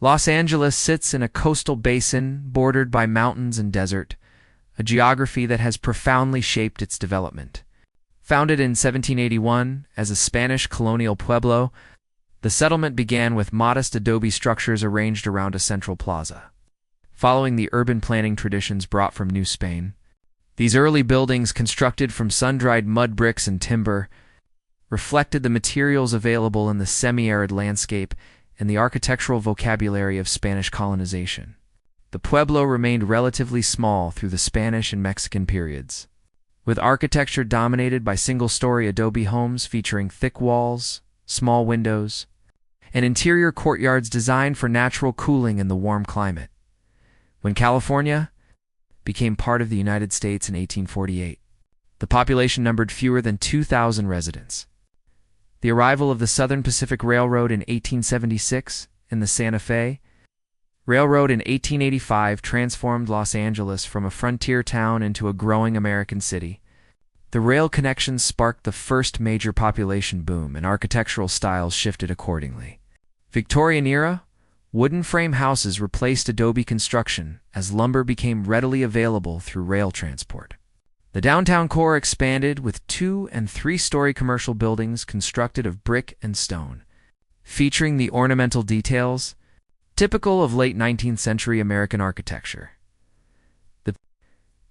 Los Angeles sits in a coastal basin bordered by mountains and desert, a geography that has profoundly shaped its development. Founded in 1781 as a Spanish colonial pueblo, the settlement began with modest adobe structures arranged around a central plaza. Following the urban planning traditions brought from New Spain, these early buildings, constructed from sun-dried mud bricks and timber, reflected the materials available in the semi-arid landscape and the architectural vocabulary of Spanish colonization. The pueblo remained relatively small through the Spanish and Mexican periods, with architecture dominated by single-story adobe homes featuring thick walls, small windows, and interior courtyards designed for natural cooling in the warm climate. When California became part of the United States in 1848, the population numbered fewer than 2,000 residents. The arrival of the Southern Pacific Railroad in 1876 and the Santa Fe Railroad in 1885 transformed Los Angeles from a frontier town into a growing American city. The rail connections sparked the first major population boom, and architectural styles shifted accordingly. Victorian-era wooden frame houses replaced adobe construction as lumber became readily available through rail transport. The downtown core expanded with 2- and 3-story commercial buildings constructed of brick and stone, featuring the ornamental details typical of late 19th century American architecture. The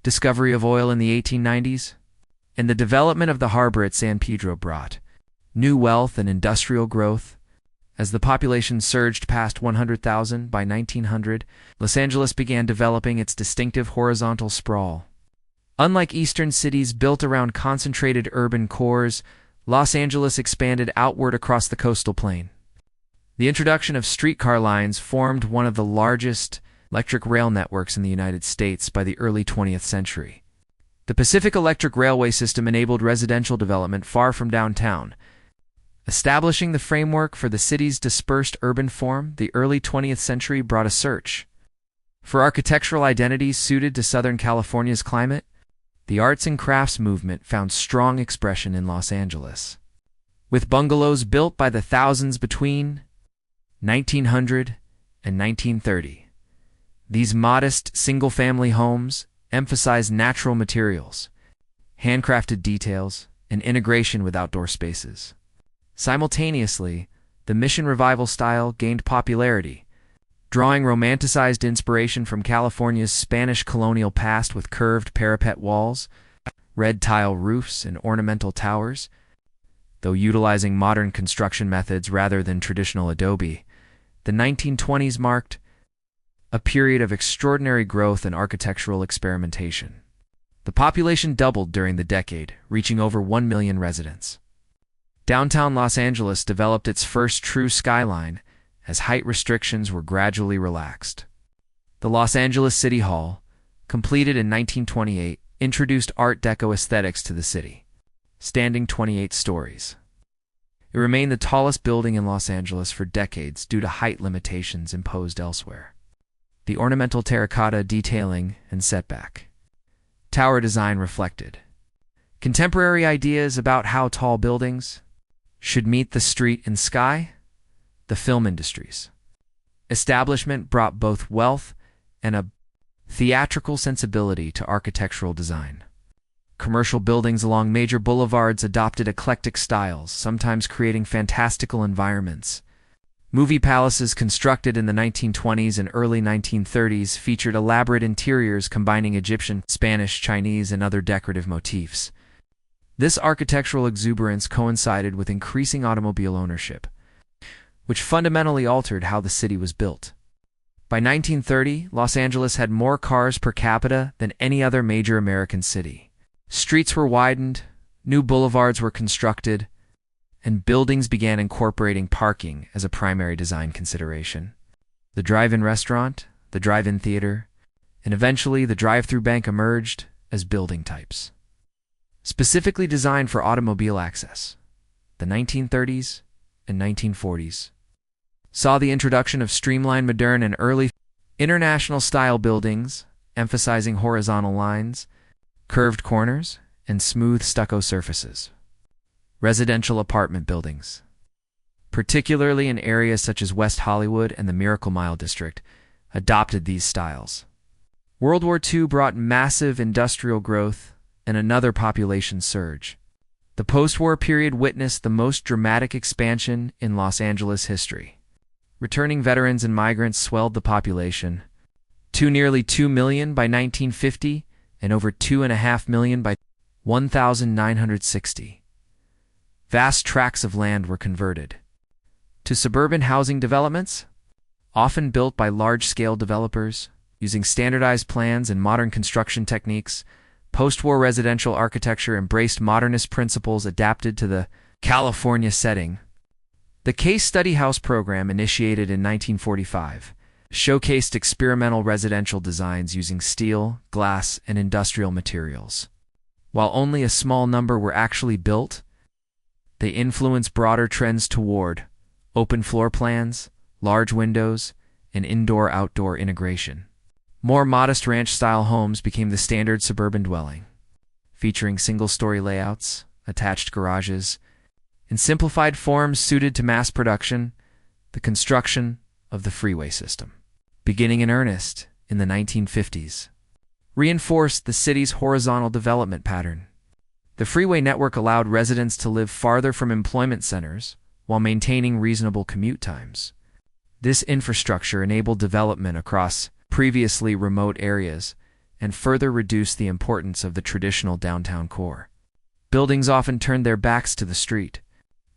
discovery of oil in the 1890s and the development of the harbor at San Pedro brought new wealth and industrial growth. As the population surged past 100,000 by 1900, Los Angeles began developing its distinctive horizontal sprawl. Unlike eastern cities built around concentrated urban cores, Los Angeles expanded outward across the coastal plain. The introduction of streetcar lines formed one of the largest electric rail networks in the United States by the early 20th century. The Pacific Electric Railway system enabled residential development far from downtown, establishing the framework for the city's dispersed urban form. The early 20th century brought a search for architectural identities suited to Southern California's climate. The arts and crafts movement found strong expression in Los Angeles, with bungalows built by the thousands between 1900 and 1930. These modest, single-family homes emphasize natural materials, handcrafted details, and integration with outdoor spaces. Simultaneously, the Mission Revival style gained popularity, drawing romanticized inspiration from California's Spanish colonial past with curved parapet walls, red tile roofs, and ornamental towers. Though utilizing modern construction methods rather than traditional adobe, the 1920s marked a period of extraordinary growth and architectural experimentation. The population doubled during the decade, reaching over 1 million residents. Downtown Los Angeles developed its first true skyline as height restrictions were gradually relaxed. The Los Angeles City Hall, completed in 1928, introduced Art Deco aesthetics to the city, standing 28 stories. It remained the tallest building in Los Angeles for decades due to height limitations imposed elsewhere. The ornamental terracotta detailing and setback tower design reflected contemporary ideas about how tall buildings should meet the street and sky. The film industry's establishment brought both wealth and a theatrical sensibility to architectural design. Commercial buildings along major boulevards adopted eclectic styles, sometimes creating fantastical environments. Movie palaces constructed in the 1920s and early 1930s featured elaborate interiors combining Egyptian, Spanish, Chinese, and other decorative motifs. This architectural exuberance coincided with increasing automobile ownership, which fundamentally altered how the city was built. By 1930, Los Angeles had more cars per capita than any other major American city. Streets were widened, new boulevards were constructed, and buildings began incorporating parking as a primary design consideration. The drive-in restaurant, the drive-in theater, and eventually the drive-through bank emerged as building types, specifically designed for automobile access. The 1930s and 1940s saw the introduction of streamlined modern and early international-style buildings, emphasizing horizontal lines, curved corners, and smooth stucco surfaces. Residential apartment buildings particularly in areas such as West Hollywood and the Miracle Mile district, adopted these styles. World War II brought massive industrial growth and another population surge. The post-war period witnessed the most dramatic expansion in Los Angeles history. Returning veterans and migrants swelled the population to nearly 2 million by 1950 and over 2.5 million by 1960. Vast tracts of land were converted to suburban housing developments, often built by large-scale developers using standardized plans and modern construction techniques. Post-war residential architecture embraced modernist principles adapted to the California setting. The Case Study House program, initiated in 1945, showcased experimental residential designs using steel, glass, and industrial materials. While only a small number were actually built, they influenced broader trends toward open floor plans, large windows, and indoor-outdoor integration. More modest ranch-style homes became the standard suburban dwelling, featuring single-story layouts, attached garages, and simplified forms suited to mass production. The construction of the freeway system, beginning in earnest in the 1950s, reinforced the city's horizontal development pattern. The freeway network allowed residents to live farther from employment centers while maintaining reasonable commute times. This infrastructure enabled development across previously remote areas and further reduced the importance of the traditional downtown core. Buildings often turned their backs to the street,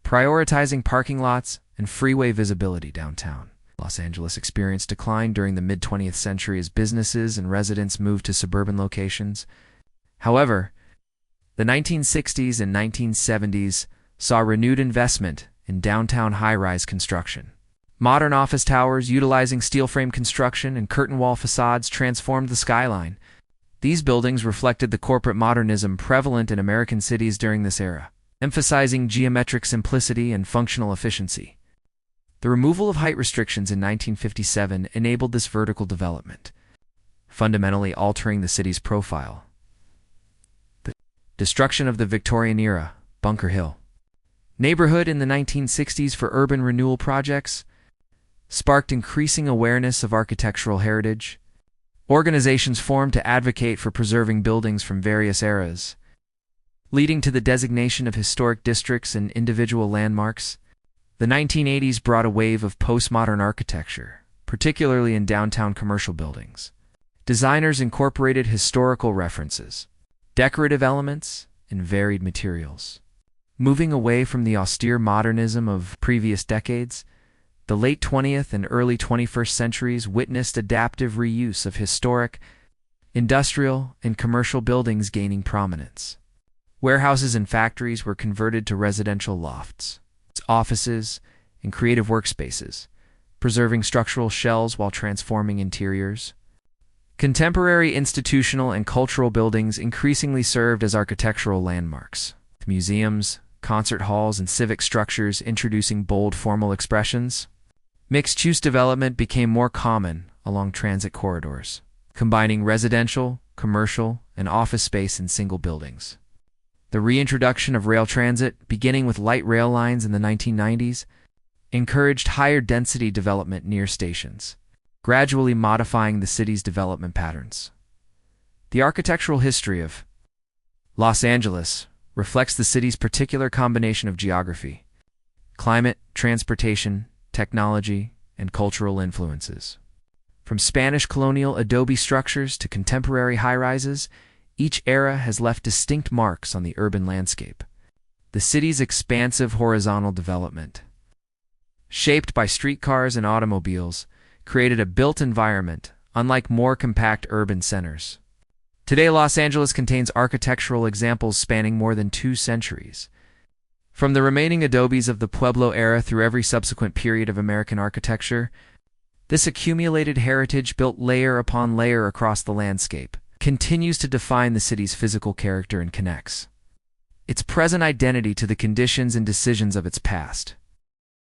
prioritizing parking lots and freeway visibility downtown. Los Angeles experienced decline during the mid-20th century as businesses and residents moved to suburban locations. However, the 1960s and 1970s saw renewed investment in downtown high-rise construction. Modern office towers utilizing steel frame construction and curtain wall facades transformed the skyline. These buildings reflected the corporate modernism prevalent in American cities during this era, emphasizing geometric simplicity and functional efficiency. The removal of height restrictions in 1957 enabled this vertical development, fundamentally altering the city's profile. The destruction of the Victorian-era Bunker Hill neighborhood in the 1960s for urban renewal projects sparked increasing awareness of architectural heritage. Organizations formed to advocate for preserving buildings from various eras, leading to the designation of historic districts and individual landmarks. The 1980s brought a wave of postmodern architecture, particularly in downtown commercial buildings. Designers incorporated historical references, decorative elements, and varied materials. Moving away from the austere modernism of previous decades, the late 20th and early 21st centuries witnessed adaptive reuse of historic, industrial, and commercial buildings gaining prominence. Warehouses and factories were converted to residential lofts, offices, and creative workspaces, preserving structural shells while transforming interiors. Contemporary institutional and cultural buildings increasingly served as architectural landmarks, with museums, concert halls, and civic structures introducing bold formal expressions. Mixed-use development became more common along transit corridors, combining residential, commercial, and office space in single buildings. The reintroduction of rail transit, beginning with light rail lines in the 1990s, encouraged higher density development near stations, gradually modifying the city's development patterns. The architectural history of Los Angeles reflects the city's particular combination of geography, climate, transportation, technology, and cultural influences. From Spanish colonial adobe structures to contemporary high-rises, each era has left distinct marks on the urban landscape. The city's expansive horizontal development, shaped by streetcars and automobiles, created a built environment unlike more compact urban centers. Today, Los Angeles contains architectural examples spanning more than 2 centuries. From the remaining adobes of the Pueblo era through every subsequent period of American architecture, this accumulated heritage, built layer upon layer across the landscape, continues to define the city's physical character and connects its present identity to the conditions and decisions of its past.